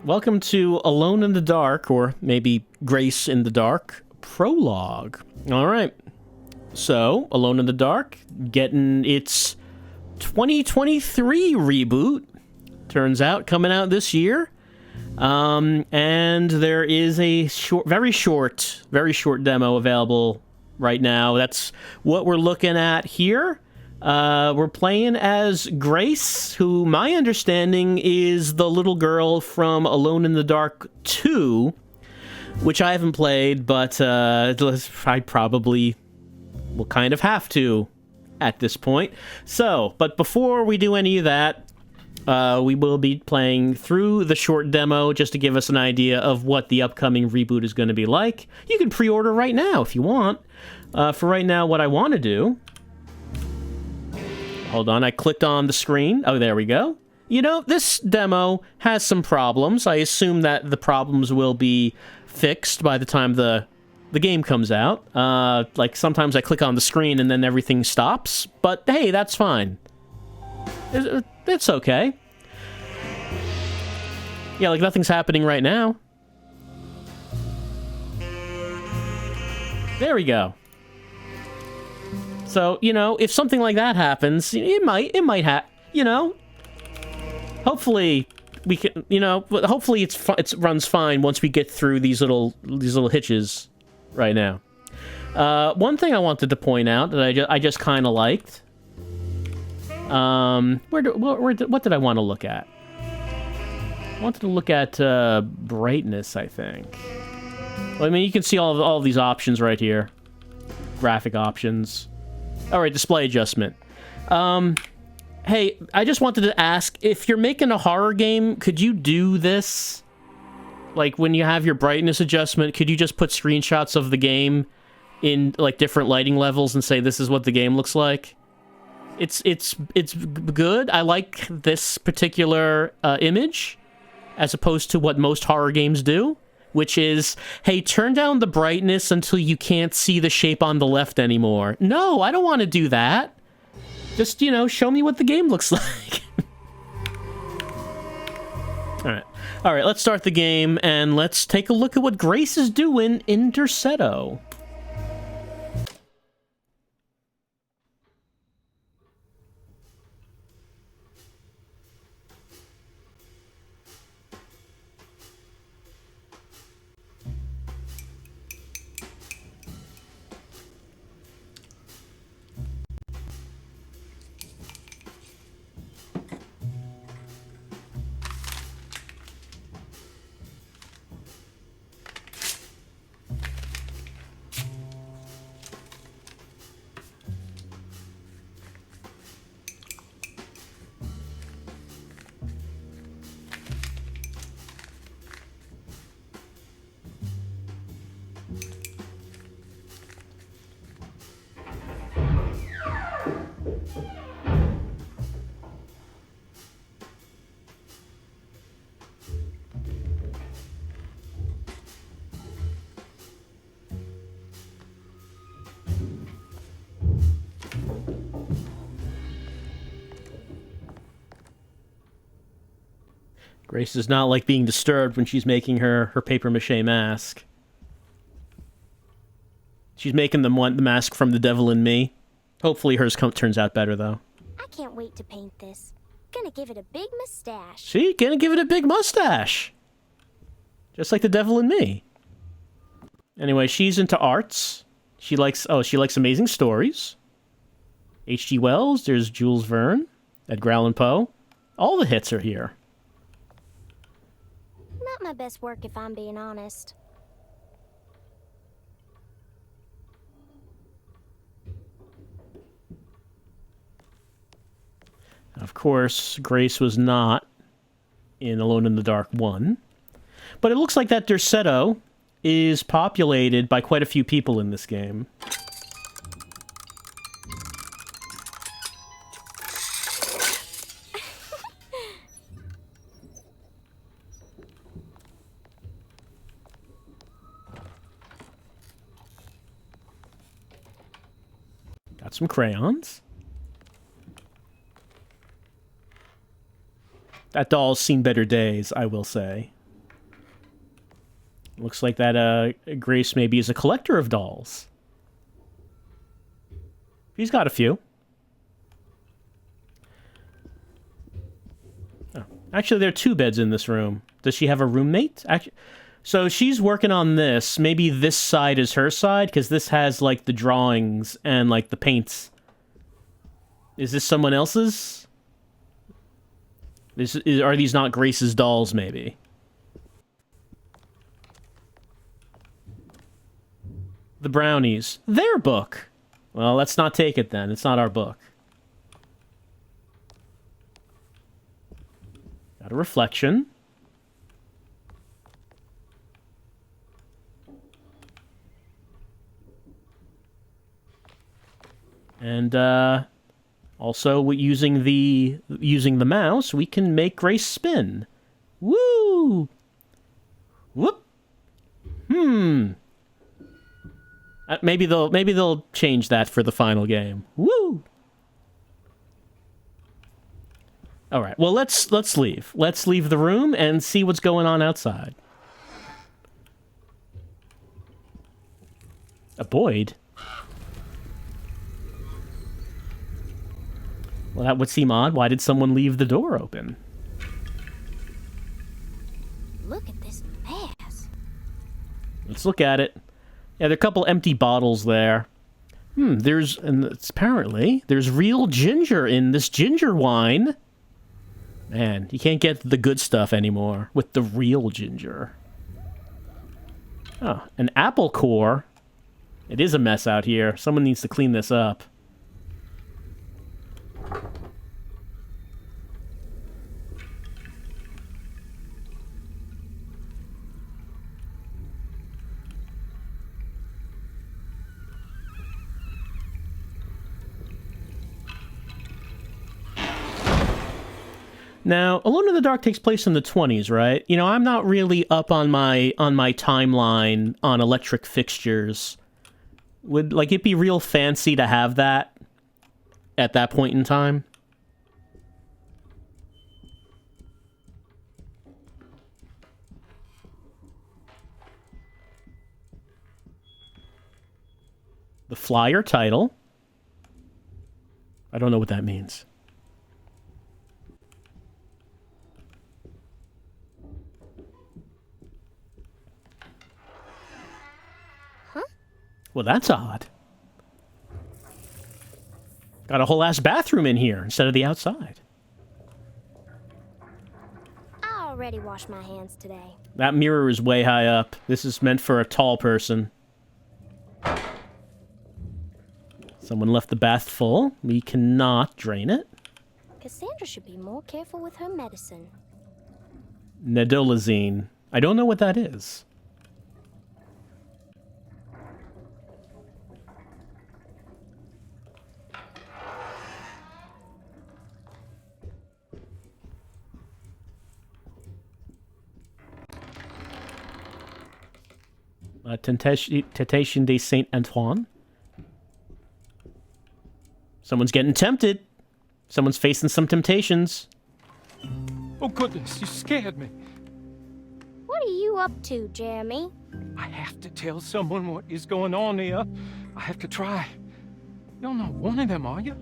Welcome to Alone in the Dark, or maybe Grace in the Dark, Prologue. Alright, so, Alone in the Dark, getting its 2023 reboot, turns out, coming out this year. And there is a very short demo available right now. That's what we're looking at here. We're playing as Grace, who my understanding is the little girl from Alone in the Dark 2, which I haven't played, but I probably will kind of have to at this point. So, but before we do any of that, we will be playing through the short demo just to give us an idea of what the upcoming reboot is going to be like. You can pre-order right now if you want. For right now, what I want to do... Hold on, I clicked on the screen. Oh, there we go. You know, this demo has some problems. I assume that the problems will be fixed by the time the game comes out. Like, sometimes I click on the screen and then everything stops. But, hey, that's fine. It's okay. Yeah, like, nothing's happening right now. There we go. So, you know, if something like that happens, it might you know, hopefully we can, you know, hopefully it runs fine once we get through these little hitches right now. One thing I wanted to point out that I just kind of liked. What did I want to look at? I wanted to look at brightness, I think. Well, I mean, you can see all of these options right here. Graphic options. Alright, display adjustment. Hey, I just wanted to ask, if you're making a horror game, could you do this? Like, when you have your brightness adjustment, could you just put screenshots of the game in, like, different lighting levels and say, this is what the game looks like? It's good. I like this particular image, as opposed to what most horror games do, which is, hey, turn down the brightness until you can't see the shape on the left anymore. No, I don't want to do that. Just, you know, show me what the game looks like. Alright, let's start the game, and let's take a look at what Grace is doing in Derceto. Grace does not like being disturbed when she's making her papier-mâché mask. She's making the mask from The Devil in Me. Hopefully hers turns out better, though. I can't wait to paint this. Gonna give it a big mustache. See? Gonna give it a big mustache. Just like The Devil in Me. Anyway, she's into arts. She likes amazing stories. H.G. Wells, there's Jules Verne, Edgar Allan Poe. All the hits are here. Not my best work, if I'm being honest. Of course, Grace was not in Alone in the Dark 1. But it looks like that Derceto is populated by quite a few people in this game. Got some crayons. That doll's seen better days, I will say. Looks like that Grace maybe is a collector of dolls. He's got a few. Oh. Actually, there are 2 beds in this room. Does she have a roommate? Actually, so she's working on this. Maybe this side is her side, because this has, like, the drawings and, like, the paints. Is this someone else's? Are these not Grace's dolls, maybe? The brownies. Their book. Well, let's not take it then. It's not our book. Got a reflection. And, also, using the mouse, we can make Grace spin. Woo! Whoop! Maybe they'll change that for the final game. Woo! All right. Well, let's leave. Let's leave the room and see what's going on outside. A Boyd. Well, that would seem odd. Why did someone leave the door open? Look at this mess. Let's look at it. Yeah, there are a couple empty bottles there. Apparently, there's real ginger in this ginger wine. Man, you can't get the good stuff anymore with the real ginger. Oh, an apple core. It is a mess out here. Someone needs to clean this up. Now, Alone in the Dark takes place in the 20s, right? You know, I'm not really up on my timeline on electric fixtures. Would, like, it be real fancy to have that at that point in time? The flyer title. I don't know what that means. Well, that's odd. Got a whole ass bathroom in here instead of the outside. I already washed my hands today. That mirror is way high up. This is meant for a tall person. Someone left the bath full. We cannot drain it. Cassandra should be more careful with her medicine. Nedolazine. I don't know what that is. Tentation de Saint Antoine. Someone's getting tempted. Someone's facing some temptations. Oh, goodness, you scared me. What are you up to, Jeremy? I have to tell someone what is going on here. I have to try. You're not one of them, are you?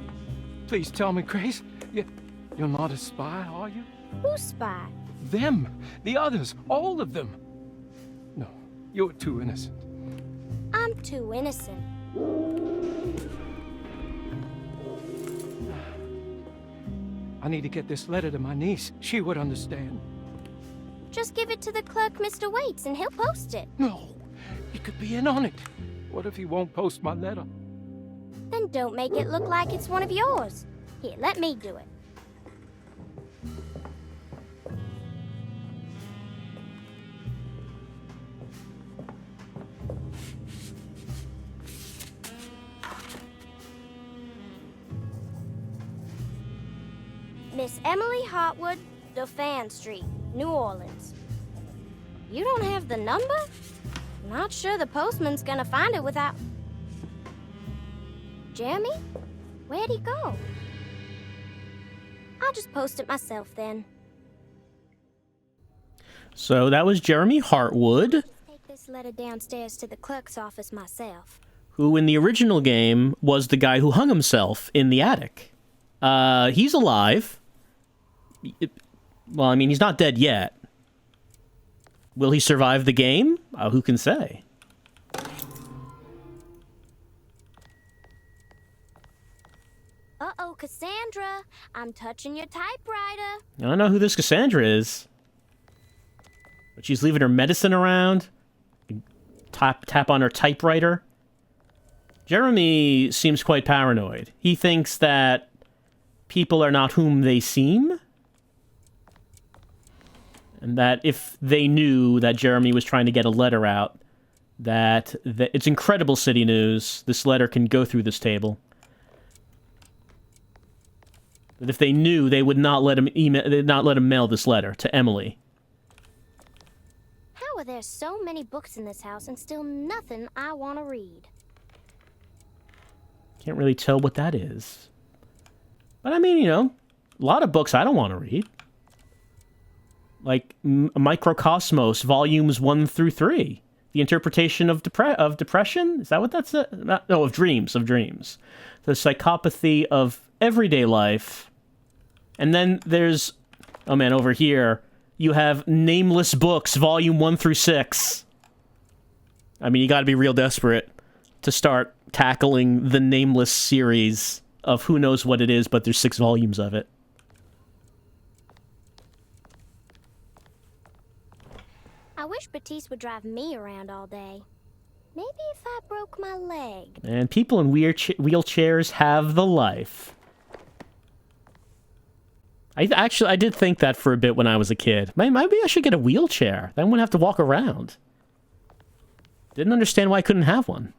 Please tell me, Grace. You're not a spy, are you? Who's spy? Them. The others. All of them. No, you're too innocent. I'm too innocent. I need to get this letter to my niece. She would understand. Just give it to the clerk, Mr. Waits, and he'll post it. No, he could be in on it. What if he won't post my letter? Then don't make it look like it's one of yours. Here, let me do it. Miss Emily Hartwood, Dauphin Street, New Orleans. You don't have the number? Not sure the postman's gonna find it without... Jeremy? Where'd he go? I'll just post it myself then. So that was Jeremy Hartwood. this letter downstairs to the clerk's office myself. Who in the original game was the guy who hung himself in the attic. He's alive. Well, I mean, he's not dead yet. Will he survive the game? Who can say? Uh-oh, Cassandra. I'm touching your typewriter. I don't know who this Cassandra is. But she's leaving her medicine around. Tap on her typewriter. Jeremy seems quite paranoid. He thinks that people are not whom they seem. And that if they knew that Jeremy was trying to get a letter out, that it's incredible city news. This letter can go through this table. That if they knew, they would not let him mail this letter to Emily. How are there so many books in this house and still nothing I want to read? Can't really tell what that is. But I mean, you know, a lot of books I don't want to read. Like Microcosmos, volumes 1 through 3. The interpretation of depression? Is that what that's? No, of dreams. The psychopathy of everyday life. And then there's, oh man, over here, you have Nameless Books, volume 1 through 6. I mean, you gotta be real desperate to start tackling the Nameless series of who knows what it is, but there's 6 volumes of it. I wish Batiste would drive me around all day. Maybe if I broke my leg. And people in wheelchairs have the life. I did think that for a bit when I was a kid. Maybe I should get a wheelchair. Then I wouldn't have to walk around. Didn't understand why I couldn't have one.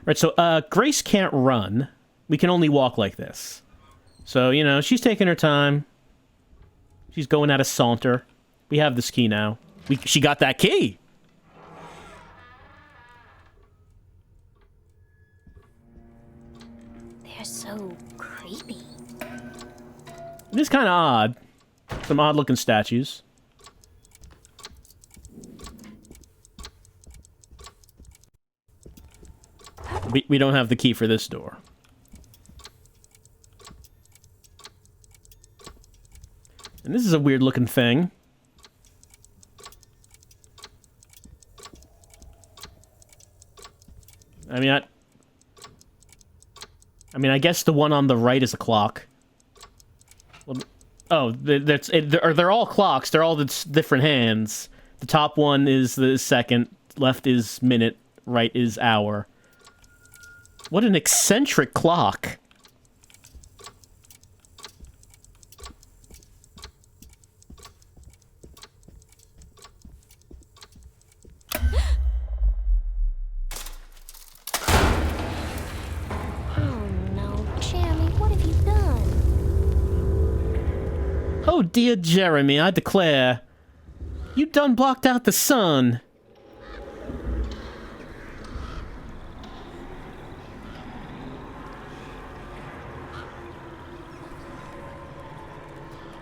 Right, so Grace can't run. We can only walk like this. So, you know, she's taking her time. She's going at a saunter. We have this key now. She got that key! They're so creepy. It is kind of odd. Some odd-looking statues. We don't have the key for this door. And this is a weird-looking thing. I mean, I guess the one on the right is a clock. Well, oh, they're all clocks. They're all the different hands. The top one is the second. Left is minute. Right is hour. What an eccentric clock. Oh dear Jeremy, I declare, you done blocked out the sun.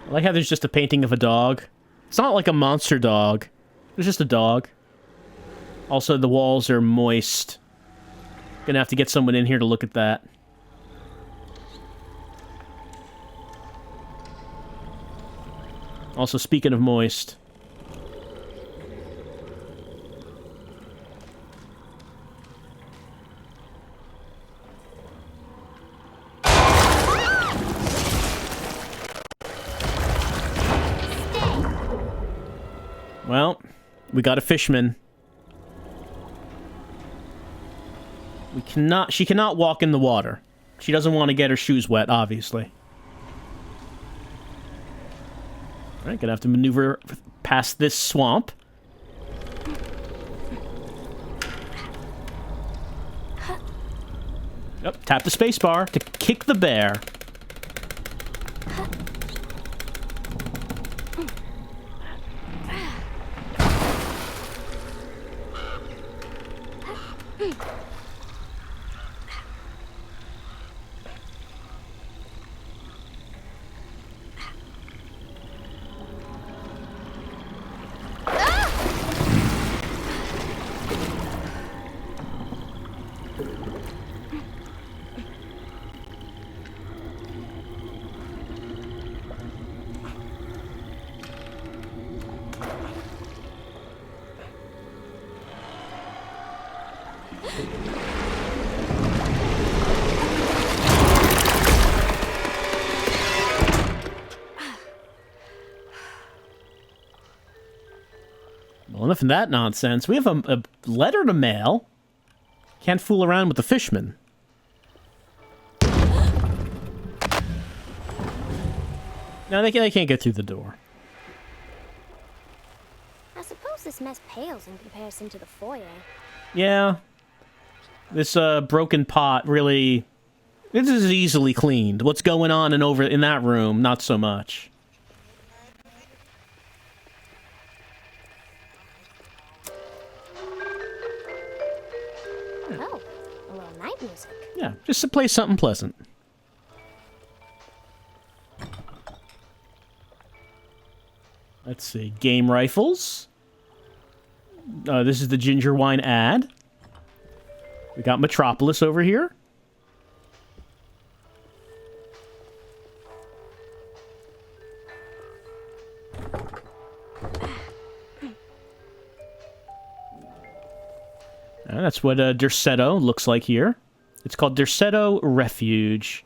I like how there's just a painting of a dog. It's not like a monster dog. It's just a dog. Also, the walls are moist. Gonna have to get someone in here to look at that. Also, speaking of moist. Well, we got a fishman. She cannot walk in the water. She doesn't want to get her shoes wet, obviously. Alright, gonna have to maneuver past this swamp. Yep, tap the spacebar to kick the bear. Well, enough of that nonsense. We have a letter to mail. Can't fool around with the fishmen. No, they can't get through the door. I suppose this mess pales in comparison to the foyer. Yeah. This broken pot really... This is easily cleaned. What's going on in that room, not so much. Oh, a little night music. Yeah, just to play something pleasant. Let's see. Game rifles. This is the ginger wine ad. We got Metropolis over here. That's what Derceto looks like here. It's called Derceto Refuge.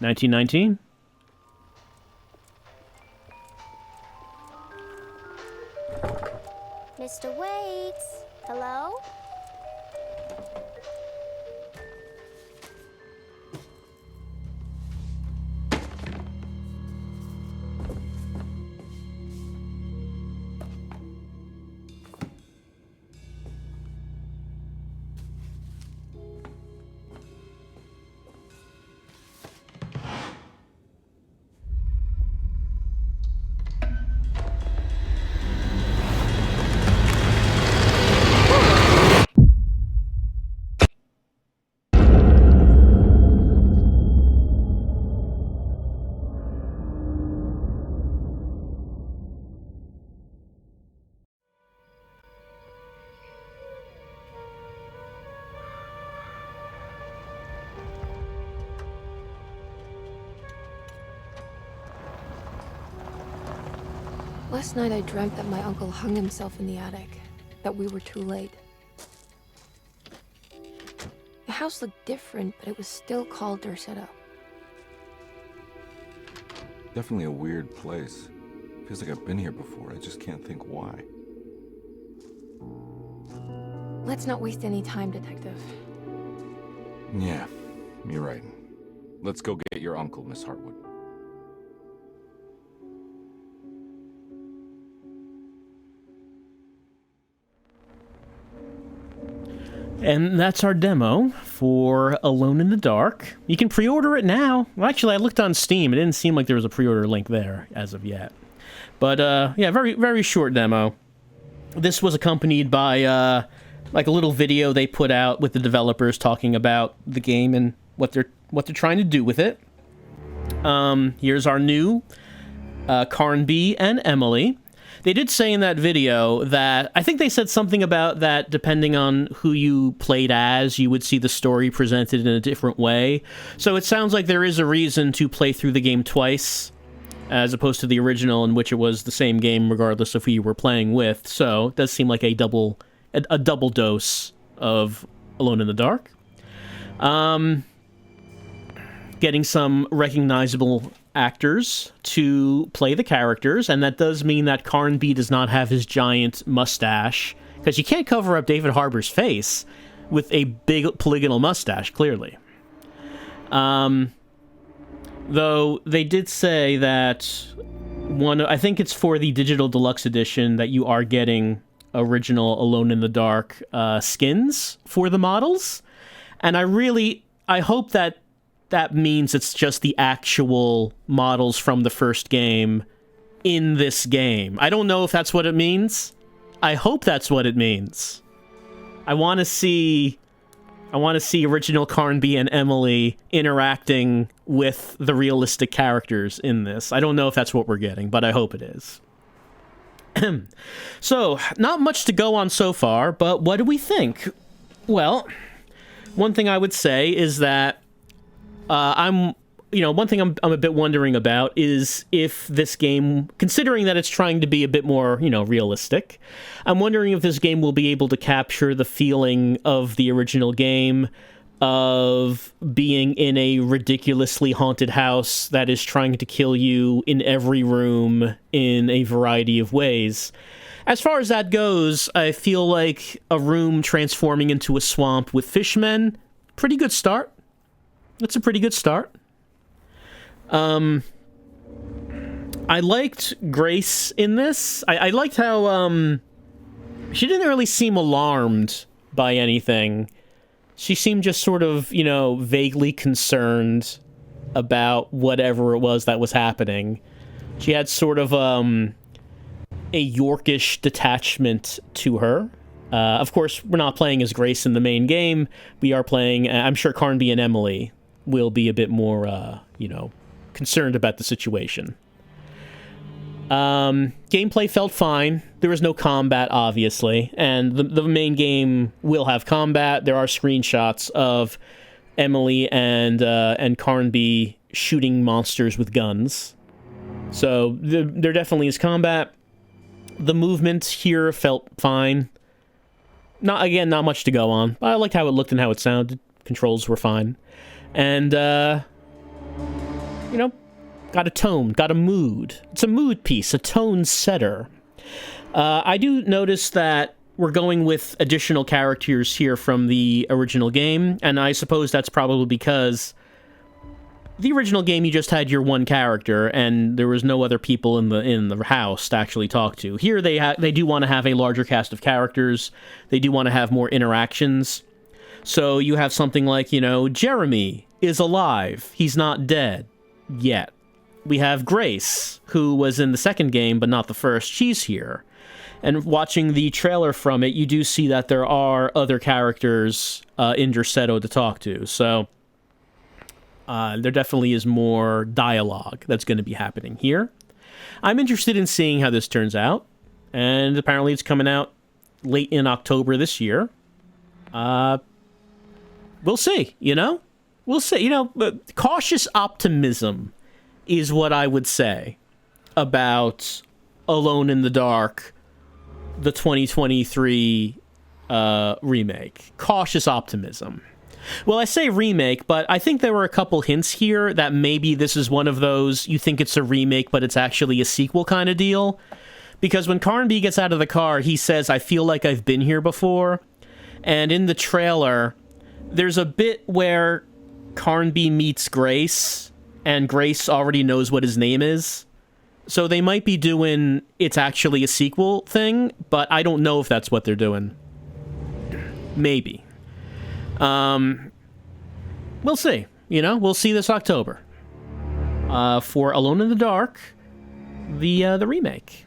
1919. Mr. Waits, hello? Last night I dreamt that my uncle hung himself in the attic, that we were too late. The house looked different, but it was still called Derceto. Definitely a weird place. Feels like I've been here before, I just can't think why. Let's not waste any time, Detective. Yeah, you're right. Let's go get your uncle, Miss Hartwood. And that's our demo for Alone in the Dark. You can pre-order it now. Well, actually, I looked on Steam. It didn't seem like there was a pre-order link there as of yet. But, yeah, very, very short demo. This was accompanied by, like, a little video they put out with the developers talking about the game and what they're trying to do with it. Here's our new Carnby and Emily. They did say in that video that, I think they said something about that depending on who you played as, you would see the story presented in a different way. So it sounds like there is a reason to play through the game twice, as opposed to the original in which it was the same game regardless of who you were playing with. So it does seem like a double dose of Alone in the Dark. Getting some recognizable actors to play the characters, and that does mean that Carnby does not have his giant mustache, because you can't cover up David Harbour's face with a big polygonal mustache, clearly. Though they did say that I think it's for the digital deluxe edition that you are getting original Alone in the Dark skins for the models, and I hope that means it's just the actual models from the first game in this game. I don't know if that's what it means. I hope that's what it means. I want to see original Carnby and Emily interacting with the realistic characters in this. I don't know if that's what we're getting, but I hope it is. So, not much to go on so far, but what do we think? Well, one thing I would say is that I'm one thing I'm a bit wondering about is if this game, considering that it's trying to be a bit more, realistic, I'm wondering if this game will be able to capture the feeling of the original game of being in a ridiculously haunted house that is trying to kill you in every room in a variety of ways. As far as that goes, I feel like a room transforming into a swamp with fishmen, pretty good start. That's a pretty good start. I liked Grace in this. I liked how she didn't really seem alarmed by anything. She seemed just sort of, vaguely concerned about whatever it was that was happening. She had sort of a Yorkish detachment to her. Of course, we're not playing as Grace in the main game. We are playing, I'm sure Carnby and Emily will be a bit more, concerned about the situation. Gameplay felt fine. There was no combat, obviously, and the main game will have combat. There are screenshots of Emily and Carnby shooting monsters with guns. So there definitely is combat. The movement here felt fine. Not much to go on. But I liked how it looked and how it sounded. Controls were fine. And, got a tone, got a mood. It's a mood piece, a tone setter. I do notice that we're going with additional characters here from the original game, and I suppose that's probably because the original game you just had your one character, and there was no other people in the house to actually talk to. Here they do want to have a larger cast of characters. They do want to have more interactions. So you have something like, Jeremy is alive. He's not dead yet. We have Grace, who was in the second game, but not the first. She's here. And watching the trailer from it, you do see that there are other characters in Derceto to talk to. So there definitely is more dialogue that's going to be happening here. I'm interested in seeing how this turns out. And apparently it's coming out late in October this year. We'll see, We'll see, cautious optimism is what I would say about Alone in the Dark, the 2023 remake. Cautious optimism. Well, I say remake, but I think there were a couple hints here that maybe this is one of those you think it's a remake, but it's actually a sequel kind of deal. Because when Carnby gets out of the car, he says, "I feel like I've been here before." And in the trailer, there's a bit where Carnby meets Grace, and Grace already knows what his name is. So they might be doing it's actually a sequel thing, but I don't know if that's what they're doing. Maybe. We'll see. We'll see this October. For Alone in the Dark, the remake.